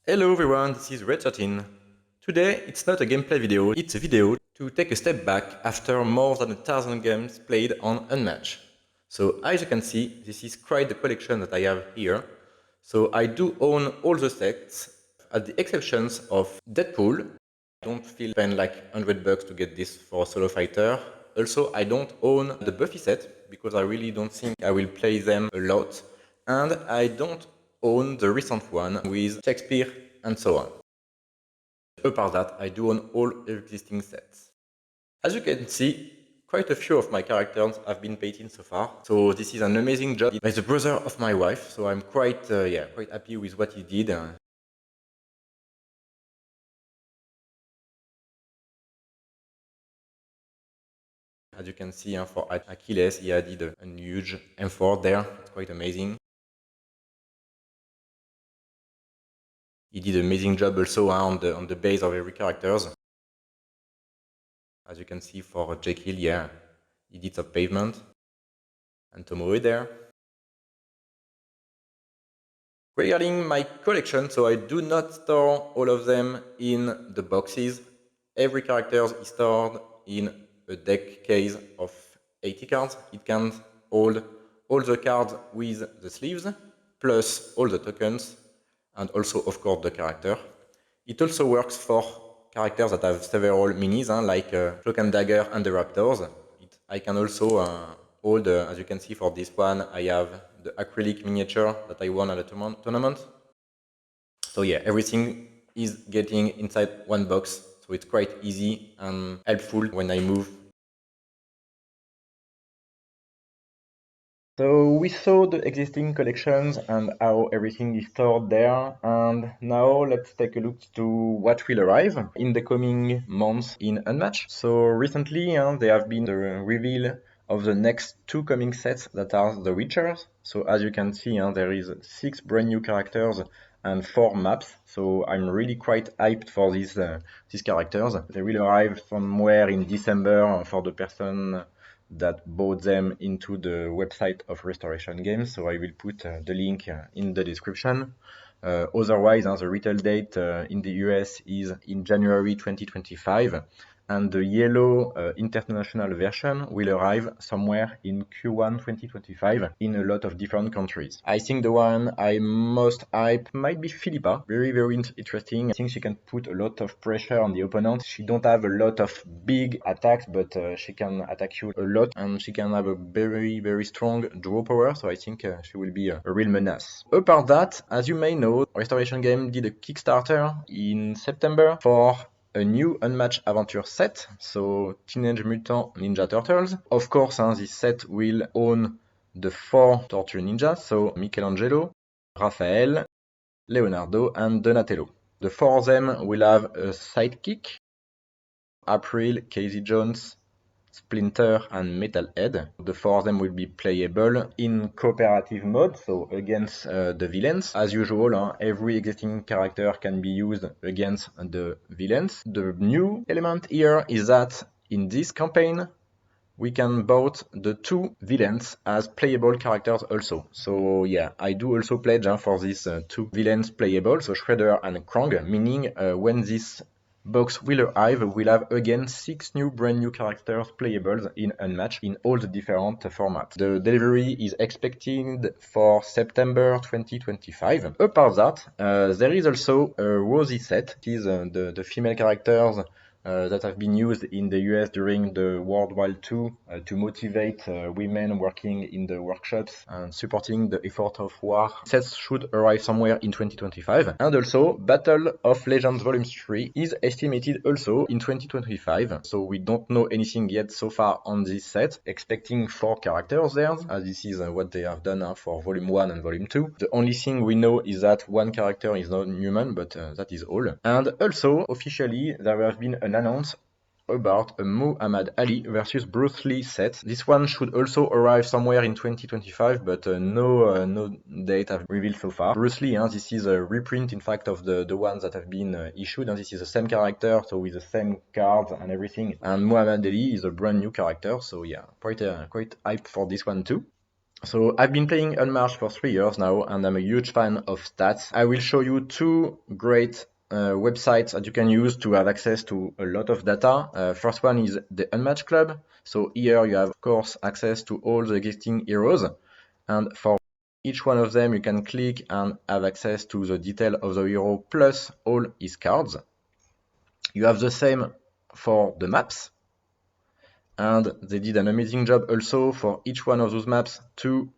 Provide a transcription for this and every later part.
Hello everyone, this is Red13. Today it's not a gameplay video, it's a video to take a step back after more than 1,000 games played on Unmatched. So as you can see, this is quite the collection that I have here. So I do own all the sets, at the exceptions of Deadpool. I don't feel spend like $100 to get this for a solo fighter. Also, I don't own the Buffy set because I really don't think I will play them a lot. And I don't own the recent one with Shakespeare and so on. Apart that, I do own all existing sets. As you can see, quite a few of my characters have been painted so far. So this is an amazing job by the brother of my wife. So I'm quite happy with what he did. As you can see, for Achilles, he did a huge effort there. It's quite amazing. He did an amazing job also on the base of every characters. As you can see for Jekyll, he did some pavement. And Tomoe there. Regarding my collection, so I do not store all of them in the boxes. Every character is stored in a deck case of 80 cards. It can hold all the cards with the sleeves, plus all the tokens, and also, of course, the character. It also works for characters that have several minis, like Cloak and Dagger and the Raptors. I can also hold, as you can see for this one, I have the acrylic miniature that I won at a tournament. So yeah, everything is getting inside one box, so it's quite easy and helpful when I move. So we saw the existing collections and how everything is stored there, and now let's take a look to what will arrive in the coming months in Unmatched. So recently there have been the reveal of the next two coming sets that are the Witchers. So as you can see, there is 6 brand new characters and 4 maps. So I'm really quite hyped for these characters. They will arrive somewhere in December for the person that bought them into the website of Restoration Games. So I will put the link in the description. Otherwise, the retail date in the US is in January 2025. And the yellow international version will arrive somewhere in Q1 2025 in a lot of different countries. I think the one I most hype might be Philippa. Very, very interesting. I think she can put a lot of pressure on the opponent. She don't have a lot of big attacks, but she can attack you a lot, and she can have a very, very strong draw power, so I think she will be a real menace. Apart that, as you may know, Restoration Game did a Kickstarter in September for a new Unmatched Adventure set, so Teenage Mutant Ninja Turtles. Of course, this set will own the 4 Torture Ninjas, so Michelangelo, Raphael, Leonardo, and Donatello. The 4 of them will have a sidekick, April, Casey Jones, Splinter, and Metalhead. The 4 of them will be playable in cooperative mode, so against the villains. As usual, every existing character can be used against the villains. The new element here is that in this campaign, we can both the 2 villains as playable characters also. So yeah, I do also pledge for these 2 villains playable, so Shredder and Krang, meaning when this box will arrive, we'll have again 6 new brand new characters playable in Unmatched in all the different formats. The delivery is expected for September 2025. Apart that, there is also a Rosie set. It is the female characters that have been used in the US during the World War II to motivate women working in the workshops and supporting the effort of war. Sets should arrive somewhere in 2025. And also, Battle of Legends Volume 3 is estimated also in 2025. So we don't know anything yet so far on this set, expecting 4 characters there, as this is what they have done for Volume 1 and Volume 2. The only thing we know is that one character is not human, but that is all. And also, officially, there have been an announcement about a Muhammad Ali versus Bruce Lee set. This one should also arrive somewhere in 2025, but no date have revealed so far. Bruce Lee, this is a reprint, in fact, of the ones that have been issued, and this is the same character, so with the same cards and everything. And Muhammad Ali is a brand new character, so yeah, quite hyped for this one too. So I've been playing Unmatched for 3 years now, and I'm a huge fan of stats. I will show you two great websites that you can use to have access to a lot of data. First one is the Unmatched Club. So here you have, of course, access to all the existing heroes. And for each one of them, you can click and have access to the detail of the hero plus all his cards. You have the same for the maps. And they did an amazing job also for each one of those maps to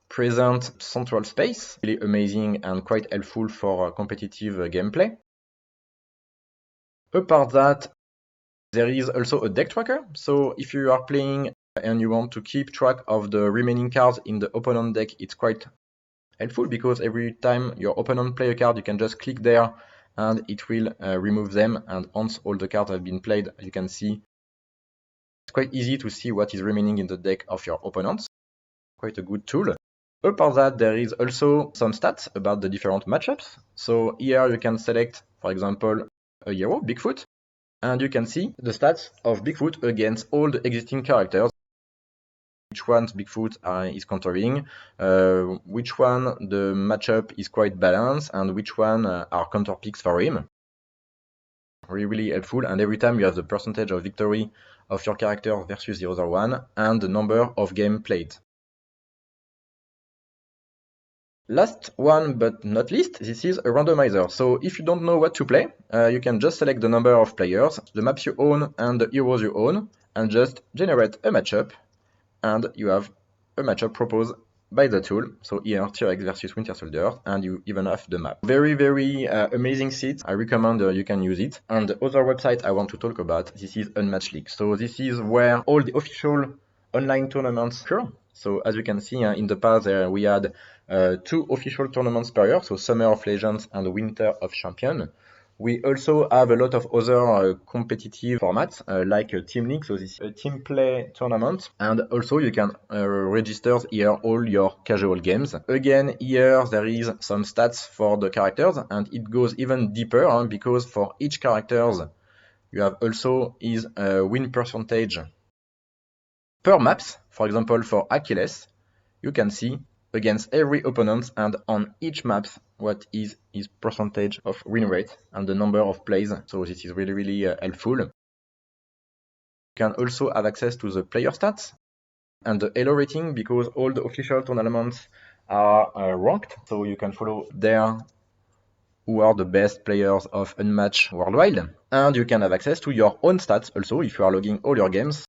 present central space, really amazing and quite helpful for competitive gameplay. Apart that, there is also a deck tracker. So if you are playing and you want to keep track of the remaining cards in the opponent deck, it's quite helpful because every time your opponent play a card, you can just click there and it will remove them. And once all the cards have been played, you can see it's quite easy to see what is remaining in the deck of your opponents. Quite a good tool. Apart that, there is also some stats about the different matchups. So here you can select, for example, a hero, Bigfoot, and you can see the stats of Bigfoot against all the existing characters. Which one Bigfoot is countering, which one the matchup is quite balanced, and which one are counter picks for him. Really helpful, and every time you have the percentage of victory of your character versus the other one, and the number of games played. Last one but not least, this is a randomizer. So if you don't know what to play, you can just select the number of players, the maps you own, and the heroes you own, and just generate a matchup, and you have a matchup proposed by the tool. So here, T-Rex versus Winter Soldier, and you even have the map. Very amazing site. I recommend you can use it. And the other website I want to talk about, this is Unmatched League. So this is where all the official online tournaments occur. So as you can see, in the past we had 2 official tournaments per year, so Summer of Legends and Winter of Champion. We also have a lot of other competitive formats like Team League, so this is a team play tournament, and also you can register here all your casual games. Again, here there is some stats for the characters, and it goes even deeper because for each characters you have also his win percentage per maps. For example, for Achilles, you can see against every opponent and on each map what is his percentage of win rate and the number of plays. So this is really helpful. You can also have access to the player stats and the Elo rating because all the official tournaments are ranked. So you can follow there who are the best players of Unmatched worldwide. And you can have access to your own stats also if you are logging all your games.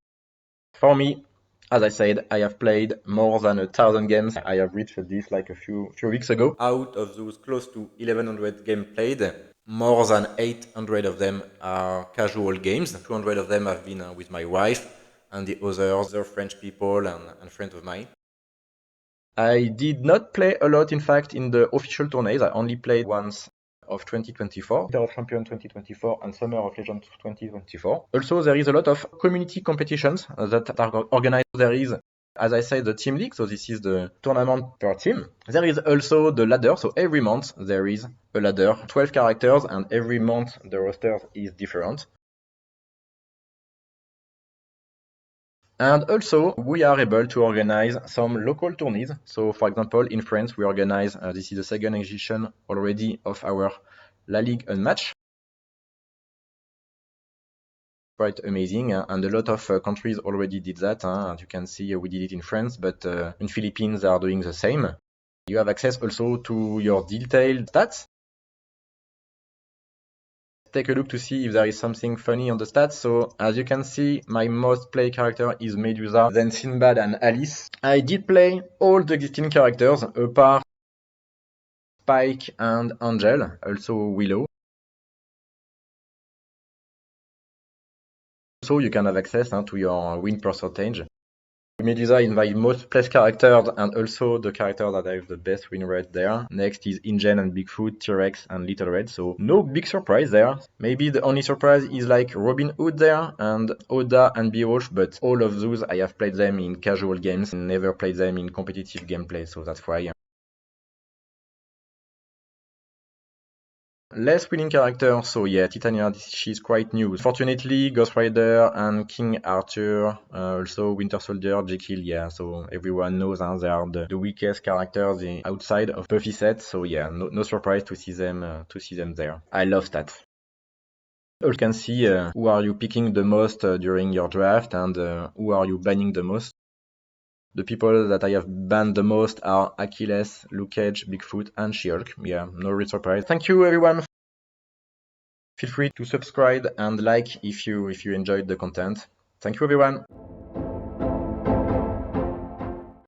For me, as I said, I have played more than 1,000 games. I have reached this like a few weeks ago. Out of those close to 1,100 games played, more than 800 of them are casual games. 200 of them have been with my wife, and the others are French people and friends of mine. I did not play a lot, in fact, in the official tourneys. I only played once of 2024, Winter of Champion 2024 and Summer of Legends 2024. Also, there is a lot of community competitions that are organized. There is, as I said, the Team League, so this is the tournament per team. There is also the ladder, so every month there is a ladder, 12 characters, and every month the roster is different. And also, we are able to organize some local tourneys. So, for example, in France, we organize, this is the second edition already of our La Ligue Unmatched. Quite amazing, and a lot of countries already did that. As you can see, we did it in France, but in Philippines, they are doing the same. You have access also to your detailed stats. Take a look to see if there is something funny on the stats. So as you can see, my most played character is Medusa, then Sinbad and Alice. I did play all the existing characters apart Spike and Angel, also Willow. So you can have access to your win percentage. Medusa is my most played character and also the character that have the best win rate there. Next is Ingen and Bigfoot, T-Rex and Little Red, so no big surprise there. Maybe the only surprise is like Robin Hood there and Oda and Beowulf, but all of those I have played them in casual games and never played them in competitive gameplay, so that's why Less winning characters, so yeah, Titania, she's quite new. Fortunately, Ghost Rider and King Arthur, also Winter Soldier, Jekyll, yeah, so everyone knows they are the weakest characters outside of Buffy set, so yeah, no surprise to see them there. I love that. You can see who are you picking the most during your draft and who are you banning the most. The people that I have banned the most are Achilles, Luke Cage, Bigfoot, and She-Hulk. Yeah, no real surprise. Thank you everyone. Feel free to subscribe and like if you enjoyed the content. Thank you everyone.